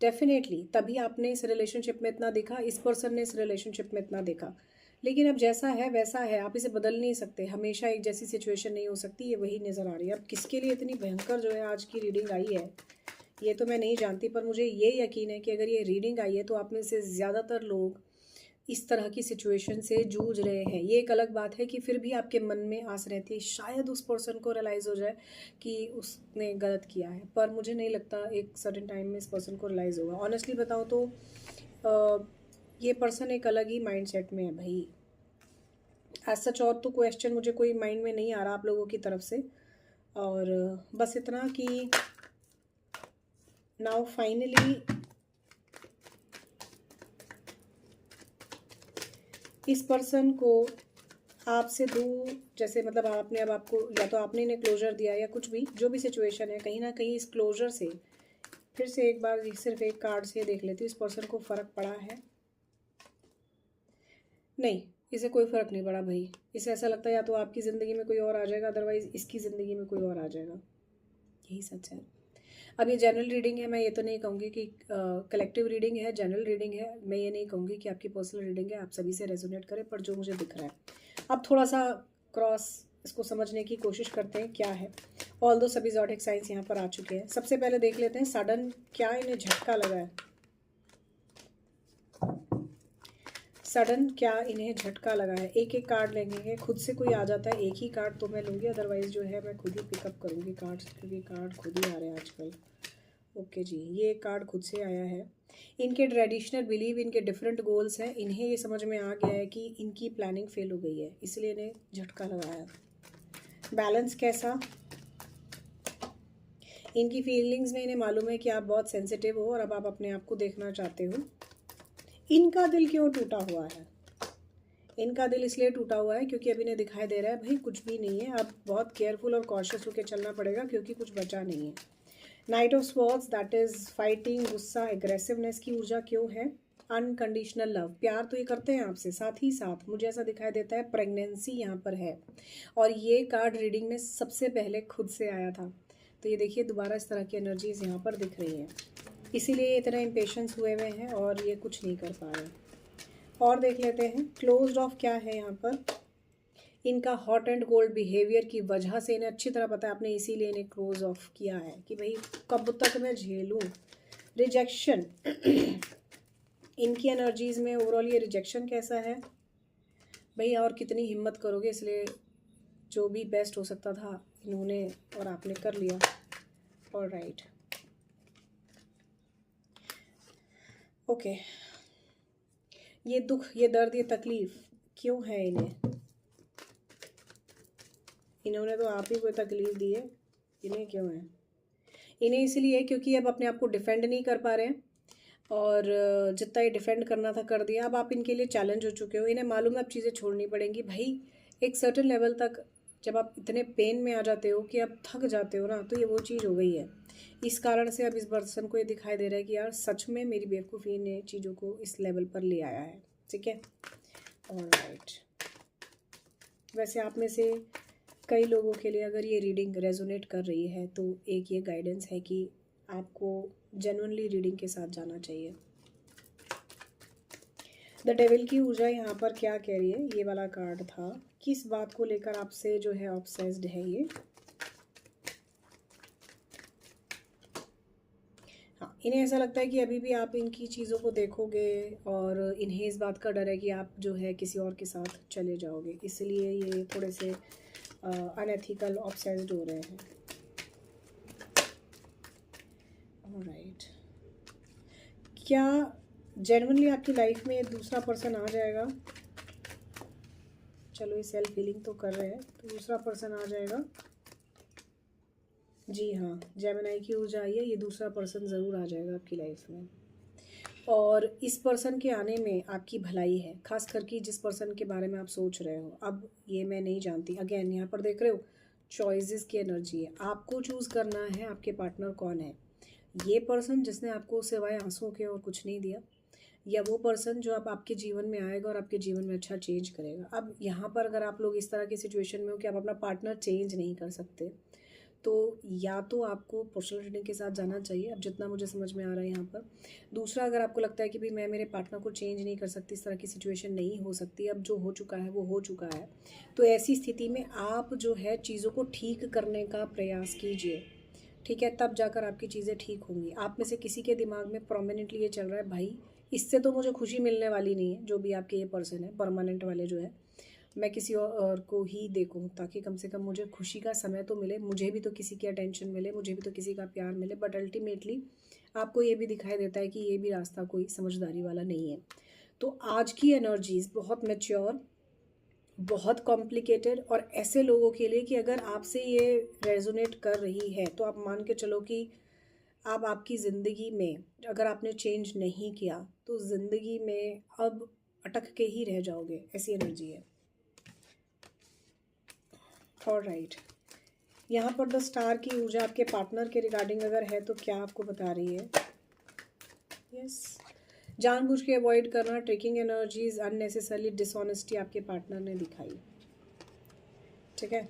डेफिनेटली तभी आपने इस रिलेशनशिप में इतना देखा, इस पर्सन ने इस रिलेशनशिप में इतना देखा। लेकिन अब जैसा है वैसा है, आप इसे बदल नहीं सकते, हमेशा एक जैसी सिचुएशन नहीं हो सकती, ये वही नज़र आ रही है। अब किसके लिए इतनी भयंकर जो है आज की रीडिंग आई है ये तो मैं नहीं जानती, पर मुझे ये यकीन है कि अगर ये रीडिंग आई है तो आप में से ज़्यादातर लोग इस तरह की सिचुएशन से जूझ रहे हैं। ये एक अलग बात है कि फिर भी आपके मन में आस रहती है शायद उस पर्सन को रियलाइज़ हो जाए कि उसने गलत किया है, पर मुझे नहीं लगता एक सर्टेन टाइम में इस पर्सन को रियलाइज़ होगा। ऑनेस्टली बताऊँ तो ये पर्सन एक अलग ही माइंडसेट में है भाई। एज सच और तो क्वेश्चन मुझे कोई माइंड में नहीं आ रहा आप लोगों की तरफ से, और बस इतना कि नाउ फाइनली इस पर्सन को आपसे दूर, जैसे मतलब आपने अब आपको या तो आपने इन्हें क्लोजर दिया या कुछ भी जो भी सिचुएशन है, कहीं ना कहीं इस क्लोजर से फिर से एक बार सिर्फ एक कार्ड से देख लेती हूँ, इस पर्सन को फ़र्क पड़ा है? नहीं, इसे कोई फ़र्क नहीं पड़ा भाई। इसे ऐसा लगता है या तो आपकी ज़िंदगी में कोई और आ जाएगा, अदरवाइज़ इसकी ज़िंदगी में कोई और आ जाएगा, यही सच है। अब ये जनरल रीडिंग है, मैं ये तो नहीं कहूँगी कि कलेक्टिव रीडिंग है, जनरल रीडिंग है, मैं ये नहीं कहूँगी कि आपकी पर्सनल रीडिंग है, आप सभी से रेजोनेट करें, पर जो मुझे दिख रहा है अब थोड़ा सा क्रॉस इसको समझने की कोशिश करते हैं क्या है। ऑल दो सभी ज़ोडिएक साइंस यहाँ पर आ चुके हैं। सबसे पहले देख लेते हैं सडन क्या इन्हें झटका लगा है। सडन क्या इन्हें झटका लगा है। एक एक कार्ड लेंगे, खुद से कोई आ जाता है एक ही कार्ड तो मैं लूँगी, अदरवाइज़ जो है मैं खुद ही पिकअप करूँगी कार्ड्स, क्योंकि कार्ड खुद ही आ रहे हैं आजकल। ओके जी, ये कार्ड खुद से आया है। इनके ट्रेडिशनल बिलीव, इनके डिफरेंट गोल्स हैं, इन्हें ये समझ में आ गया है कि इनकी प्लानिंग फेल हो गई है, इसलिए इन्हें झटका लगाया। बैलेंस कैसा? इनकी फीलिंग्स में इन्हें मालूम है कि आप बहुत सेंसिटिव हो और अब आप अपने आप को देखना चाहते हो। इनका दिल क्यों टूटा हुआ है? इनका दिल इसलिए टूटा हुआ है क्योंकि अभी इन्हें दिखाई दे रहा है भाई कुछ भी नहीं है, अब बहुत केयरफुल और कॉशियस होकर चलना पड़ेगा क्योंकि कुछ बचा नहीं है। Night of swords, that is fighting, गुस्सा, एग्रेसिवनेस की ऊर्जा क्यों है? अनकंडीशनल लव, प्यार तो ये करते हैं आपसे, साथ ही साथ मुझे ऐसा दिखाई देता है प्रेगनेंसी यहाँ पर है, और ये कार्ड रीडिंग में सबसे पहले खुद से आया था। तो ये देखिए दोबारा इस तरह की एनर्जीज यहाँ पर दिख रही हैं, इसीलिए इतना इम्पेशंस हुए हुए हैं और ये कुछ नहीं कर पा रहे। और देख लेते हैं क्लोज्ड ऑफ क्या है यहाँ पर। इनका हॉट एंड कोल्ड बिहेवियर की वजह से इन्हें अच्छी तरह पता है आपने इसीलिए इन्हें क्लोज ऑफ किया है कि भाई कब तक मैं झेलूं। रिजेक्शन इनकी एनर्जीज में ओवरऑल ये रिजेक्शन कैसा है भाई, और कितनी हिम्मत करोगे, इसलिए जो भी बेस्ट हो सकता था इन्होंने और आपने कर लिया। ऑलराइट, ओके, ये दुख, ये दर्द, ये तकलीफ क्यों है इन्हें? इन्होंने तो आप ही को तकलीफ दी है, इन्हें क्यों है? इन्हें इसलिए क्योंकि अब अपने आप को डिफेंड नहीं कर पा रहे हैं, और जितना ये डिफेंड करना था कर दिया, अब आप इनके लिए चैलेंज हो चुके हो। इन्हें मालूम है अब चीज़ें छोड़नी पड़ेंगी भाई, एक सर्टेन लेवल तक जब आप इतने पेन में आ जाते हो कि आप थक जाते हो ना, तो ये वो चीज़ हो गई है। इस कारण से अब इस पर्सन को ये दिखाई दे रहा है कि यार सच में मेरी बेवकूफ़ी ने चीज़ों को इस लेवल पर ले आया है। ठीक है, ऑलराइट। वैसे आप में से कई लोगों के लिए अगर ये रीडिंग रेजोनेट कर रही है तो एक ये गाइडेंस है कि आपको जेन्युइनली रीडिंग के साथ जाना चाहिए। द डेविल की ऊर्जा यहाँ पर क्या कह रही है, ये वाला कार्ड था, किस बात को लेकर आपसे जो है ऑब्सेस्ड है ये। हाँ, इन्हें ऐसा लगता है कि अभी भी आप इनकी चीज़ों को देखोगे और इन्हें इस बात का डर है कि आप जो है किसी और के साथ चले जाओगे, इसलिए ये थोड़े से अनएथिकल ऑब्सेस्ड हो रहे हैं। ऑलराइट, क्या जेन्युइनली आपकी लाइफ में दूसरा पर्सन आ जाएगा? चलो ये सेल्फ हीलिंग तो कर रहे हैं, तो दूसरा पर्सन आ जाएगा। जी हाँ, जेमिनी की ऊर्जा आई है, ये दूसरा पर्सन ज़रूर आ जाएगा आपकी लाइफ में। और इस पर्सन के आने में आपकी भलाई है, खास करके जिस पर्सन के बारे में आप सोच रहे हो। अब ये मैं नहीं जानती, अगेन यहाँ पर देख रहे हो चॉइसेस की एनर्जी है, आपको चूज़ करना है आपके पार्टनर कौन है। ये पर्सन जिसने आपको सिवाय आंसुओं के और कुछ नहीं दिया, या वो पर्सन जो अब आपके जीवन में आएगा और आपके जीवन में अच्छा चेंज करेगा। अब यहाँ पर अगर आप लोग इस तरह की सिचुएशन में हो कि आप अपना पार्टनर चेंज नहीं कर सकते, तो या तो आपको पर्सनल रीडिंग के साथ जाना चाहिए, अब जितना मुझे समझ में आ रहा है यहाँ पर। दूसरा, अगर आपको लगता है कि भाई मैं मेरे पार्टनर को चेंज नहीं कर सकती, इस तरह की सिचुएशन नहीं हो सकती, अब जो हो चुका है वो हो चुका है, तो ऐसी स्थिति में आप जो है चीज़ों को ठीक करने का प्रयास कीजिए। ठीक है, तब जाकर आपकी चीज़ें ठीक होंगी। आप में से किसी के दिमाग में प्रोमिनेंटली ये चल रहा है, भाई इससे तो मुझे खुशी मिलने वाली नहीं है, जो भी आपके ये पर्सन है परमानेंट वाले जो है, मैं किसी और को ही देखूं ताकि कम से कम मुझे खुशी का समय तो मिले, मुझे भी तो किसी की अटेंशन मिले, मुझे भी तो किसी का प्यार मिले। बट अल्टीमेटली आपको ये भी दिखाई देता है कि ये भी रास्ता कोई समझदारी वाला नहीं है। तो आज की एनर्जीज बहुत मैच्योर, बहुत कॉम्प्लिकेटेड, और ऐसे लोगों के लिए कि अगर आपसे ये रेजोनेट कर रही है तो आप मान के चलो कि आप आपकी ज़िंदगी में अगर आपने चेंज नहीं किया तो ज़िंदगी में अब अटक के ही रह जाओगे, ऐसी एनर्जी है। ऑलराइट, यहाँ पर द स्टार की ऊर्जा आपके पार्टनर के रिगार्डिंग अगर है तो क्या आपको बता रही है? यस, जानबूझ के अवॉइड करना, ट्रिकिंग एनर्जीज, अननेसेसरली डिसऑनेस्टी आपके पार्टनर ने दिखाई। ठीक है,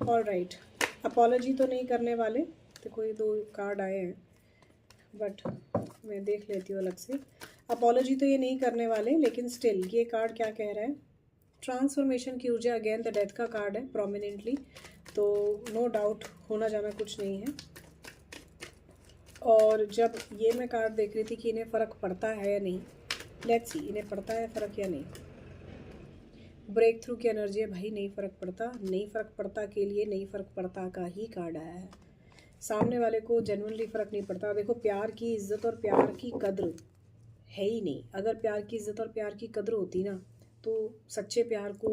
ऑलराइट, अपॉलॉजी तो नहीं करने वाले, तो कोई दो कार्ड आए हैं बट मैं देख लेती हूँ अलग से। अपॉलॉजी तो ये नहीं करने वाले, लेकिन स्टिल ये कार्ड क्या कह रहा है? ट्रांसफॉर्मेशन की ऊर्जा, अगेन द डेथ का कार्ड है प्रोमिनेंटली, तो नो डाउट होना जाना कुछ नहीं है। और जब ये मैं कार्ड देख रही थी कि इन्हें फ़र्क पड़ता है या नहीं, लेट्स सी इन्हें पड़ता है फ़र्क या नहीं। ब्रेक थ्रू की एनर्जी है, भाई नहीं फ़र्क पड़ता, नहीं फ़र्क पड़ता के लिए नहीं फ़र्क पड़ता का ही कार्ड आया है। सामने वाले को जेन्युइनली फ़र्क नहीं पड़ता। देखो, प्यार की इज़्ज़त और प्यार की कद्र है ही नहीं। अगर प्यार की इज़्ज़त और प्यार की कद्र होती ना, तो सच्चे प्यार को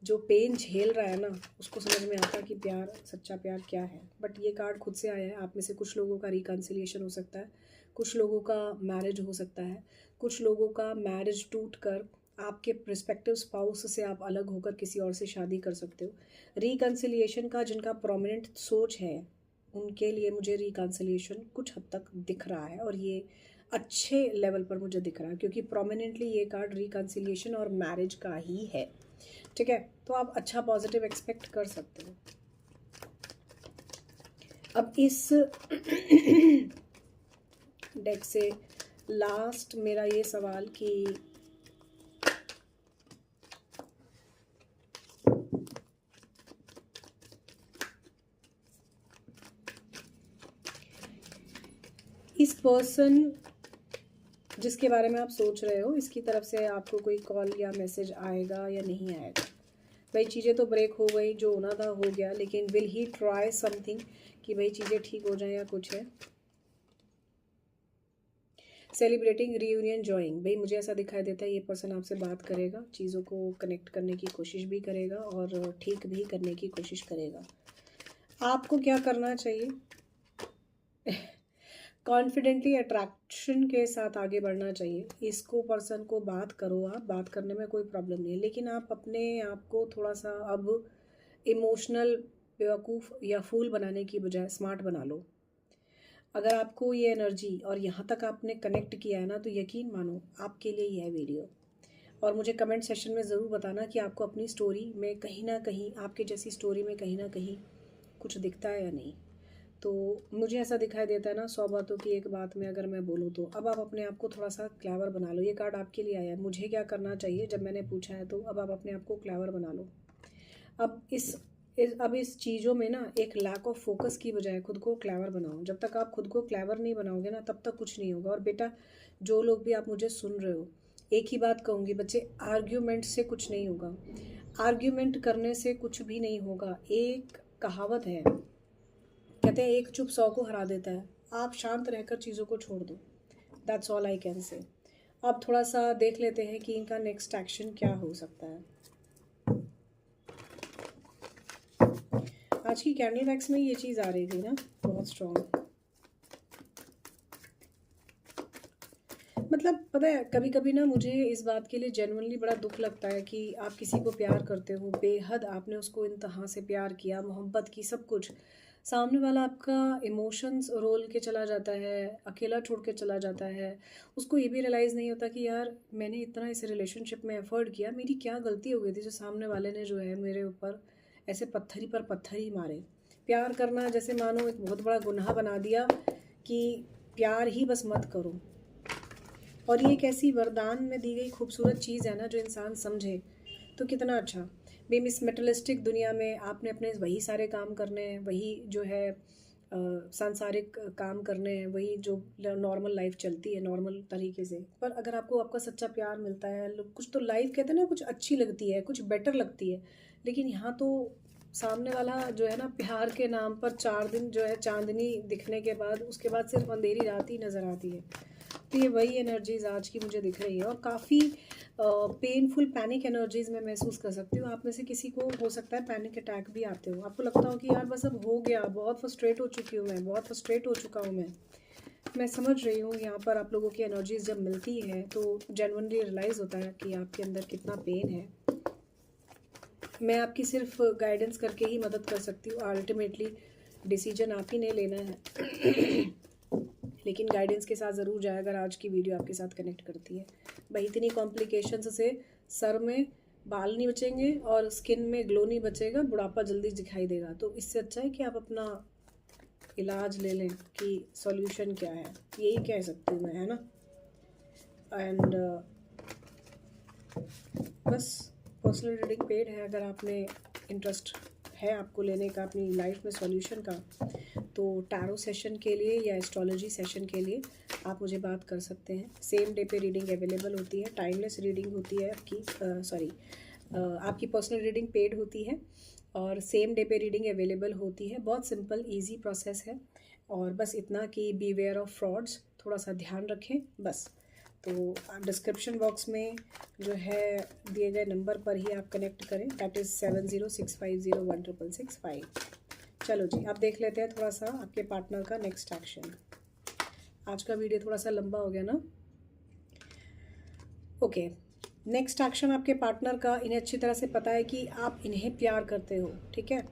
जो पेन झेल रहा है ना, उसको समझ में आता कि प्यार, सच्चा प्यार क्या है। बट ये कार्ड खुद से आया है। आप में से कुछ लोगों का रिकन्सिलिएशन हो सकता है, कुछ लोगों का मैरिज हो सकता है, कुछ लोगों का मैरिज टूट कर आपके प्रिस्पेक्टिव स्पाउस से आप अलग होकर किसी और से शादी कर सकते हो। रिकन्सिलिएशन का जिनका प्रोमिनेंट सोच है, उनके लिए मुझे रिकन्सिलिएशन कुछ हद तक दिख रहा है, और ये अच्छे लेवल पर मुझे दिख रहा है, क्योंकि प्रोमिनेंटली ये कार्ड रिकन्सिलिएशन और मैरिज का ही है। ठीक है, तो आप अच्छा पॉजिटिव एक्सपेक्ट कर सकते हो। अब इस डेक से लास्ट मेरा ये सवाल कि इस पर्सन जिसके बारे में आप सोच रहे हो, इसकी तरफ से आपको कोई कॉल या मैसेज आएगा या नहीं आएगा? भाई चीज़ें तो ब्रेक हो गई, जो होना था हो गया, लेकिन विल ही ट्राई समथिंग कि भाई चीज़ें ठीक हो जाए या कुछ है? सेलिब्रेटिंग रीयूनियन जॉइंग, भाई मुझे ऐसा दिखाई देता है ये पर्सन आपसे बात करेगा, चीज़ों को कनेक्ट करने की कोशिश भी करेगा और ठीक भी करने की कोशिश करेगा। आपको क्या करना चाहिए? कॉन्फिडेंटली अट्रैक्शन के साथ आगे बढ़ना चाहिए। इसको पर्सन को बात करो, आप बात करने में कोई प्रॉब्लम नहीं है, लेकिन आप अपने आप को थोड़ा सा अब इमोशनल बेवकूफ़ या फूल बनाने की बजाय स्मार्ट बना लो। अगर आपको ये एनर्जी और यहाँ तक आपने कनेक्ट किया है ना, तो यकीन मानो आपके लिए यह वीडियो। और मुझे कमेंट सेशन में ज़रूर बताना कि आपको अपनी स्टोरी में कहीं ना कहीं, आपके जैसी स्टोरी में कहीं ना कहीं कुछ दिखता है या नहीं। तो मुझे ऐसा दिखाई देता है ना, 100 बातों की एक बात में अगर मैं बोलूँ तो अब आप अपने आप को थोड़ा सा क्लेवर बना लो। ये कार्ड आपके लिए आया है, मुझे क्या करना चाहिए जब मैंने पूछा है, तो अब आप अपने आप को क्लेवर बना लो। अब इस चीज़ों में ना एक लैक ऑफ फोकस की बजाय खुद को क्लेवर बनाओ। जब तक आप खुद को क्लेवर नहीं बनाओगे ना, तब तक कुछ नहीं होगा। और बेटा, जो लोग भी आप मुझे सुन रहे हो, एक ही बात कहूँगी बच्चे, आर्ग्यूमेंट से कुछ नहीं होगा। आर्ग्यूमेंट करने से कुछ भी नहीं होगा। एक कहावत है, कहते हैं एक चुप 100 को हरा देता है। आप शांत रहकर चीज़ों को छोड़ दो। That's all I can say. अब थोड़ा सा देख लेते हैं कि इनका नेक्स्ट एक्शन क्या हो सकता है। आज की कैंडल वैक्स में ये चीज़ आ रही थी ना, बहुत स्ट्रॉन्ग। मतलब पता है, कभी कभी ना मुझे इस बात के लिए जेन्युइनली बड़ा दुख लगता है कि आप किसी को प्यार करते हो, बेहद आपने उसको इंतहा से प्यार किया, मोहब्बत की, सब कुछ, सामने वाला आपका इमोशंस रोल के चला जाता है, अकेला छोड़ के चला जाता है। उसको ये भी रियलाइज़ नहीं होता कि यार मैंने इतना इस रिलेशनशिप में एफर्ट किया, मेरी क्या गलती हो गई थी जो सामने वाले ने जो है मेरे ऊपर ऐसे पत्थरी पर पत्थर ही मारे। प्यार करना जैसे मानो एक बहुत बड़ा गुनाह बना दिया कि प्यार ही बस मत करो। और ये एक ऐसी वरदान में दी गई खूबसूरत चीज़ है ना, जो इंसान समझे तो कितना अच्छा। बेम इस मेटलिस्टिक दुनिया में आपने अपने वही सारे काम करने हैं, वही जो है सांसारिक काम करने हैं, वही जो नॉर्मल लाइफ चलती है नॉर्मल तरीके से। पर अगर आपको आपका सच्चा प्यार मिलता है, कुछ तो लाइफ कहते हैं ना, कुछ अच्छी लगती है, कुछ बेटर लगती है। लेकिन यहाँ तो सामने वाला जो है ना, प्यार के नाम पर 4 दिन जो है चांदनी दिखने के बाद उसके बाद सिर्फ अंधेरी रात ही नज़र आती है। तो ये वही एनर्जीज आज की मुझे दिख रही है। और काफ़ी पेनफुल पैनिक एनर्जीज मैं महसूस कर सकती हूँ। आप में से किसी को हो सकता है पैनिक अटैक भी आते हो, आपको लगता हो कि यार बस अब हो गया, बहुत फ्रस्ट्रेट हो चुकी हूँ मैं, बहुत फ्रस्ट्रेट हो चुका हूँ मैं समझ रही हूँ। यहाँ पर आप लोगों की एनर्जीज जब मिलती है तो जेन्युइनली रियलाइज़ होता है कि आपके अंदर कितना पेन है। मैं आपकी सिर्फ गाइडेंस करके ही मदद कर सकती हूँ, अल्टीमेटली डिसीजन आप ही ने लेना है। लेकिन गाइडेंस के साथ ज़रूर जाए अगर आज की वीडियो आपके साथ कनेक्ट करती है। भाई इतनी कॉम्प्लिकेशंस से सर में बाल नहीं बचेंगे और स्किन में ग्लो नहीं बचेगा, बुढ़ापा जल्दी दिखाई देगा। तो इससे अच्छा है कि आप अपना इलाज ले लें कि सॉल्यूशन क्या है, यही कह सकती हूँ मैं, है ना। एंड बस पर्सनल रीडिंग पेड है, अगर आपने इंटरेस्ट है आपको लेने का अपनी लाइफ में सॉल्यूशन का, तो टैरो सेशन के लिए या एस्ट्रोलॉजी सेशन के लिए आप मुझे बात कर सकते हैं। सेम डे पे रीडिंग अवेलेबल होती है, टाइमलेस रीडिंग होती है आपकी, आपकी पर्सनल रीडिंग पेड होती है और सेम डे पे रीडिंग अवेलेबल होती है। बहुत सिंपल इजी प्रोसेस है और बस इतना कि बीवेयर ऑफ फ्रॉड्स, थोड़ा सा ध्यान रखें बस। तो डिस्क्रिप्शन बॉक्स में जो है दिए गए नंबर पर ही आप कनेक्ट करें, दैट इज़ 7065016665। चलो जी, अब देख लेते हैं थोड़ा सा आपके पार्टनर का नेक्स्ट एक्शन। आज का वीडियो थोड़ा सा लंबा हो गया ना। ओके, नेक्स्ट एक्शन आपके पार्टनर का, इन्हें अच्छी तरह से पता है कि आप इन्हें प्यार करते हो, ठीक है।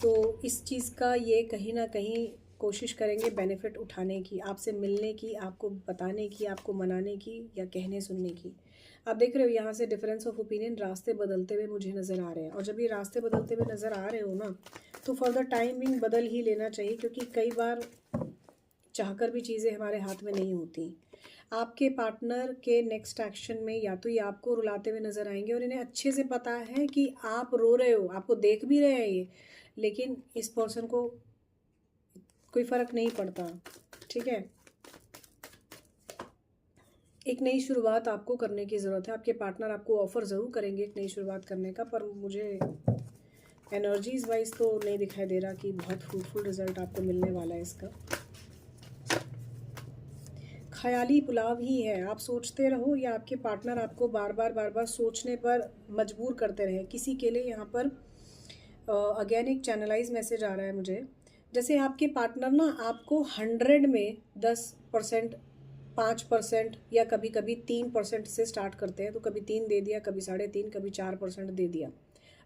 तो इस चीज़ का ये कहीं ना कहीं कोशिश करेंगे बेनिफिट उठाने की, आपसे मिलने की, आपको बताने की, आपको मनाने की या कहने सुनने की। आप देख रहे हो यहाँ से डिफरेंस ऑफ ओपिनियन, रास्ते बदलते हुए मुझे नज़र आ रहे हैं। और जब ये रास्ते बदलते हुए नज़र आ रहे हो ना, तो फॉर द टाइमिंग बदल ही लेना चाहिए, क्योंकि कई बार चाहकर भी चीज़ें हमारे हाथ में नहीं होती। आपके पार्टनर के नेक्स्ट एक्शन में या तो ये आपको रुलाते हुए नज़र आएंगे और इन्हें अच्छे से पता है कि आप रो रहे हो, आपको देख भी रहे हैं ये, लेकिन इस पर्सन को कोई फ़र्क नहीं पड़ता, ठीक है। एक नई शुरुआत आपको करने की ज़रूरत है। आपके पार्टनर आपको ऑफ़र ज़रूर करेंगे एक नई शुरुआत करने का, पर मुझे एनर्जीज़ वाइज तो नहीं दिखाई दे रहा कि बहुत फ्रूटफुल रिजल्ट आपको मिलने वाला है इसका। ख़याली पुलाव ही है, आप सोचते रहो या आपके पार्टनर आपको बार बार सोचने पर मजबूर करते रहे। किसी के लिए यहाँ पर अगेन एक चैनलाइज मैसेज आ रहा है मुझे, जैसे आपके पार्टनर ना आपको 100 में 10%, 5% या कभी कभी 3% से स्टार्ट करते हैं। तो कभी 3 दे दिया, कभी 3.5, कभी 4% दे दिया।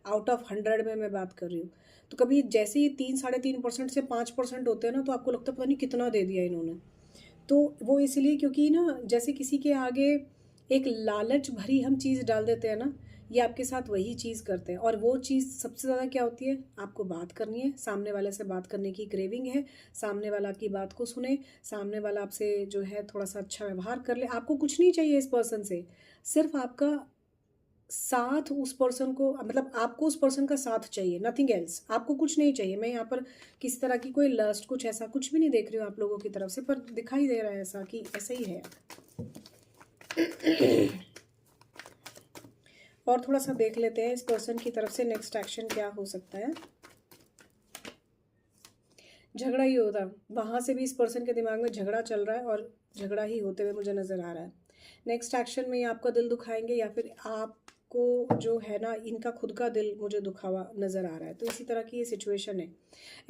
आउट ऑफ 100 में मैं बात कर रही हूँ। तो कभी जैसे ये 3-3.5% से 5% होते हैं ना, तो आपको लगता है पता नहीं कितना दे दिया इन्होंने। तो वो इसलिए क्योंकि ना जैसे किसी के आगे एक लालच भरी हम चीज़ डाल देते हैं ना, ये आपके साथ वही चीज़ करते हैं। और वो चीज़ सबसे ज़्यादा क्या होती है, आपको बात करनी है, सामने वाले से बात करने की क्रेविंग है, सामने वाला आपकी बात को सुने, सामने वाला आपसे जो है थोड़ा सा अच्छा व्यवहार कर ले। आपको कुछ नहीं चाहिए इस पर्सन से, सिर्फ आपका साथ उस पर्सन को, मतलब आपको उस पर्सन का साथ चाहिए, नथिंग एल्स। आपको कुछ नहीं चाहिए। मैं यहाँ पर किसी तरह की कोई लस्ट कुछ ऐसा कुछ भी नहीं देख रही हूँ आप लोगों की तरफ से, पर दिखाई दे रहा है ऐसा कि ऐसा ही है। और थोड़ा सा देख लेते हैं इस पर्सन की तरफ से नेक्स्ट एक्शन क्या हो सकता है। झगड़ा ही होता, वहाँ से भी इस पर्सन के दिमाग में झगड़ा चल रहा है और झगड़ा ही होते हुए मुझे नज़र आ रहा है। नेक्स्ट एक्शन में ये आपका दिल दुखाएंगे या फिर आपको जो है ना इनका खुद का दिल मुझे दुखा हुआ नज़र आ रहा है। तो इसी तरह की ये सिचुएशन है।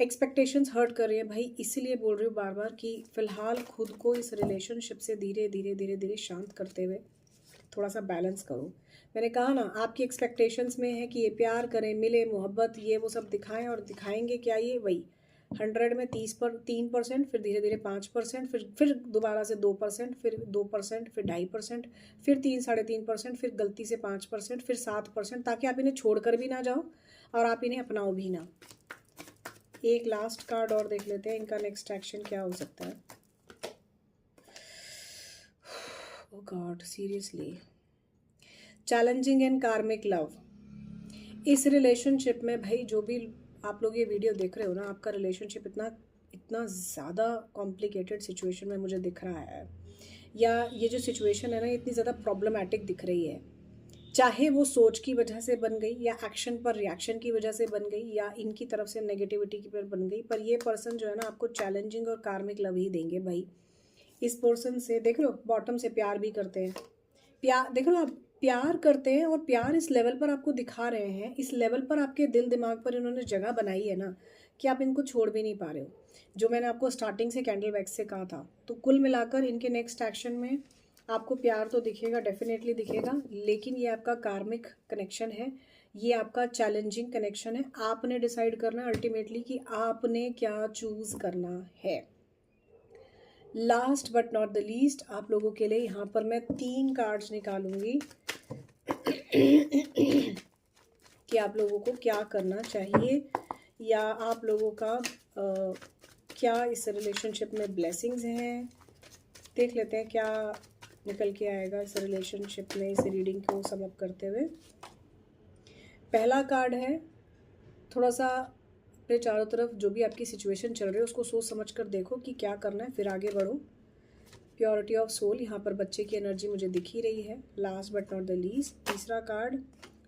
एक्सपेक्टेशंस हर्ट कर रही है भाई, इसीलिए बोल रही हूँ बार बार कि फ़िलहाल खुद को इस रिलेशनशिप से धीरे धीरे धीरे धीरे शांत करते हुए थोड़ा सा बैलेंस करो। मैंने कहा ना आपकी एक्सपेक्टेशंस में है कि ये प्यार करें, मिले, मोहब्बत, ये वो सब दिखाएं, और दिखाएंगे क्या, ये वही 100 में 3%, फिर धीरे धीरे 5%, फिर दोबारा से 2%, फिर 2%, फिर 2.5%, फिर 3-3.5%, फिर गलती से 5%, फिर 7%, ताकि आप इन्हें छोड़कर भी ना जाओ और आप इन्हें अपनाओ भी ना। एक लास्ट कार्ड और देख लेते हैं, इनका नेक्स्ट एक्शन क्या हो सकता है। ओह गॉड, सीरियसली चैलेंजिंग एंड कार्मिक लव। इस रिलेशनशिप में भाई जो भी आप लोग ये वीडियो देख रहे हो ना, आपका रिलेशनशिप इतना इतना ज़्यादा कॉम्प्लिकेटेड सिचुएशन में मुझे दिख रहा है, या ये जो सिचुएशन है ना इतनी ज़्यादा प्रॉब्लमैटिक दिख रही है। चाहे वो सोच की वजह से बन गई, या एक्शन पर रिएक्शन की वजह से बन गई, या इनकी तरफ से नेगेटिविटी की पर बन गई, पर ये पर्सन जो है ना आपको चैलेंजिंग और कार्मिक लव ही देंगे भाई। इस पर्सन से देख लो बॉटम से प्यार भी करते हैं, प्यार देख लो आप प्यार करते हैं, और प्यार इस लेवल पर आपको दिखा रहे हैं, इस लेवल पर आपके दिल दिमाग पर इन्होंने जगह बनाई है ना कि आप इनको छोड़ भी नहीं पा रहे हो। जो मैंने आपको स्टार्टिंग से कैंडल वैक्स से कहा था। तो कुल मिलाकर इनके नेक्स्ट एक्शन में आपको प्यार तो दिखेगा, डेफिनेटली दिखेगा, लेकिन ये आपका कार्मिक कनेक्शन है, ये आपका चैलेंजिंग कनेक्शन है। आपने डिसाइड करना अल्टीमेटली कि आपने क्या चूज़ करना है। Last but not the least, आप लोगों के लिए यहाँ पर मैं 3 कार्ड्स निकालूंगी कि आप लोगों को क्या करना चाहिए, या आप लोगों का क्या इस रिलेशनशिप में ब्लेसिंग्स हैं। देख लेते हैं क्या निकल के आएगा इस रिलेशनशिप में, इस रीडिंग को सम अप करते हुए। पहला कार्ड है, थोड़ा सा अपने चारों तरफ जो भी आपकी सिचुएशन चल रही है उसको सोच समझ कर देखो कि क्या करना है, फिर आगे बढ़ो। प्योरिटी ऑफ सोल, यहाँ पर बच्चे की एनर्जी मुझे दिख ही रही है। Last but not the least, तीसरा कार्ड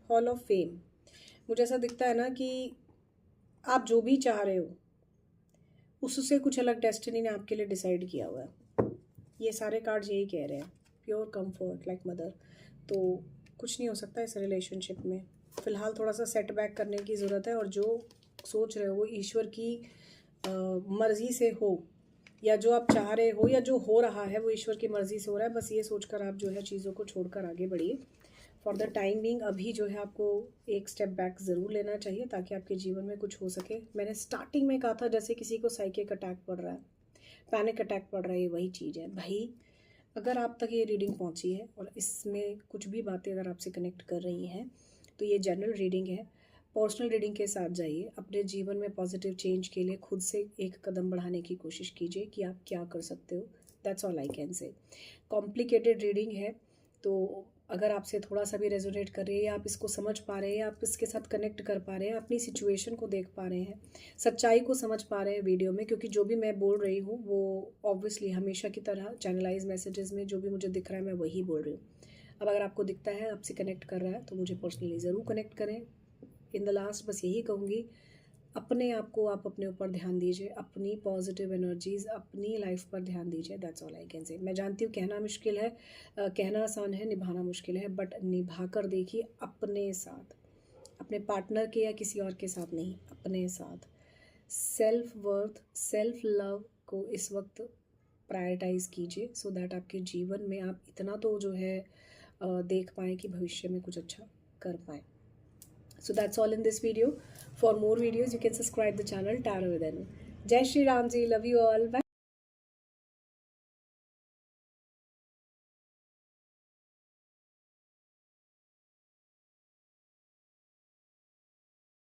हॉल ऑफ फेम। मुझे ऐसा दिखता है ना कि आप जो भी चाह रहे हो उससे कुछ अलग डेस्टिनी ने आपके लिए डिसाइड किया हुआ है। ये सारे कार्ड्स यही कह रहे हैं, प्योर कंफर्ट लाइक मदर। तो कुछ नहीं हो सकता इस रिलेशनशिप में, फ़िलहाल थोड़ा सा सेटबैक करने की ज़रूरत है, और जो सोच रहे हो वो ईश्वर की मर्ज़ी से हो, या जो आप चाह रहे हो या जो हो रहा है वो ईश्वर की मर्ज़ी से हो रहा है। बस ये सोचकर आप जो है चीज़ों को छोड़कर आगे बढ़िए। फॉर द टाइम बिंग अभी जो है आपको एक स्टेप बैक ज़रूर लेना चाहिए, ताकि आपके जीवन में कुछ हो सके। मैंने स्टार्टिंग में कहा था जैसे किसी को साइकिक अटैक पड़ रहा है, पैनिक अटैक पड़ रहा है, वही चीज़ है भाई। अगर आप तक ये रीडिंग पहुंची है और इसमें कुछ भी बातें अगर आपसे कनेक्ट कर रही हैं, तो ये जनरल रीडिंग है। पर्सनल रीडिंग के साथ जाइए, अपने जीवन में पॉजिटिव चेंज के लिए खुद से एक कदम बढ़ाने की कोशिश कीजिए कि आप क्या कर सकते हो। That's all I can say. Complicated reading है, तो अगर आपसे थोड़ा सा भी रेजोनेट कर रही है, या आप इसको समझ पा रहे हैं, या आप इसके साथ कनेक्ट कर पा रहे हैं, अपनी सिचुएशन को देख पा रहे हैं, सच्चाई को समझ पा रहे हैं वीडियो में, क्योंकि जो भी मैं बोल रही हूँ वो ऑब्वियसली हमेशा की तरह चैनलाइज मैसेजेस में जो भी मुझे दिख रहा है मैं वही बोल रही हूँ। अब अगर आपको दिखता है, आपसे कनेक्ट कर रहा है, तो मुझे पर्सनली ज़रूर कनेक्ट करें। इन द लास्ट बस यही कहूँगी, अपने आप को आप अपने ऊपर ध्यान दीजिए, अपनी पॉजिटिव एनर्जीज़ अपनी लाइफ पर ध्यान दीजिए। That's all I can say. मैं जानती हूँ कहना मुश्किल है, कहना आसान है, निभाना मुश्किल है, बट निभा कर देखिए अपने साथ, अपने पार्टनर के या किसी और के साथ नहीं, अपने साथ। सेल्फ वर्थ, सेल्फ लव को इस वक्त प्रायोरिटाइज़ कीजिए, सो दैट आपके जीवन में आप इतना तो जो है देख पाएँ कि भविष्य में कुछ अच्छा कर पाएँ। So that's all in this video. For more videos, you can subscribe the channel Tarot with Anu. Jai Shri Ram ji, love you all. Bye.